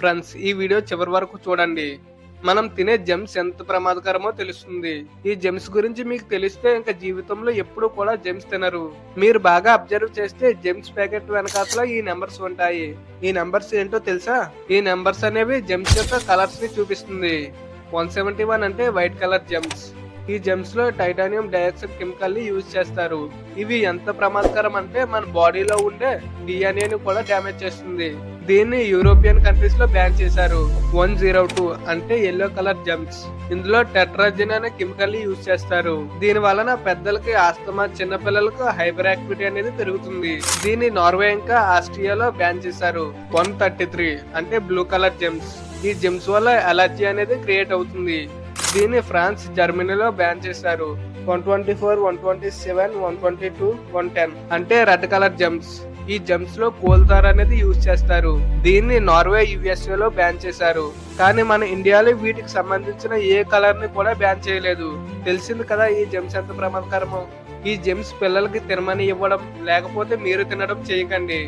Friends, ఈ video చివరి వరకు చూడండి. మనం తినే జెమ్స్ ఎంత ప్రమాదకరమో తెలుస్తుంది. ఈ జెమ్స్ గురించి మీకు తెలిస్తే ఇంకా జీవితంలో ఎప్పుడూ కూడా జెమ్స్ తినరు. మీరు బాగా అబ్జర్వ్ చేస్తే జెమ్స్ ప్యాకెట్ వెనకాతల ఈ నెంబర్స్ ఉంటాయి. ఈ నెంబర్స్ ఏంటో తెలుసా? ఈ నెంబర్స్ అనేవి జెమ్స్ యొక్క కలర్స్ ని చూపిస్తుంది. 171 అంటే వైట్ కలర్ జెమ్స్. ఈ జెమ్స్ లో టైటానియం డయాక్సైడ్ కెమికల్ ని యూజ్ చేస్తారు. ఇవి ఎంత ప్రమాదకరం అంటే మన బాడీలో ఉండే డిఎన్ఏ కూడా డ్యామేజ్ చేస్తుంది. దీన్ని యూరోపియన్ కంట్రీస్ లో బ్యాన్ చేశారు. 102 అంటే ఎల్లో కలర్ జెమ్స్. ఇందులో టెట్రాజిన్ అనే కెమికల్ ని యూజ్ చేస్తారు. దీని వలన పెద్దలకి ఆస్తమా, చిన్న పిల్లలకు హైపర్ యాక్టివిటీ అనేది పెరుగుతుంది. దీన్ని నార్వే ఇంకా ఆస్ట్రియాలో బ్యాన్ చేశారు. 133 అంటే బ్లూ కలర్ జెమ్స్. ఈ జెమ్స్ వల్ల అలర్జీ అనేది క్రియేట్ అవుతుంది. దీన్ని ఫ్రాన్స్, జర్మనీలో బ్యాన్ చేశారు. 124, 127, 122, 110 అంటే రెడ్ కలర్ జెమ్స్. ఈ జెమ్స్ లో కోల్తార్ అనేది యూజ్ చేస్తారు. దీన్ని నార్వే, యుఎస్ఏ లో బ్యాన్ చేశారు. కానీ మన ఇండియాలో వీటికి సంబంధించిన ఏ కలర్ ని కూడా బ్యాన్ చేయలేదు. తెలిసింది కదా ఈ జెమ్స్ ఎంత ప్రమాదకరమో. ఈ జెమ్స్ పిల్లలకి తినమని ఇవ్వడం లేకపోతే మీరు తినడం చేయకండి.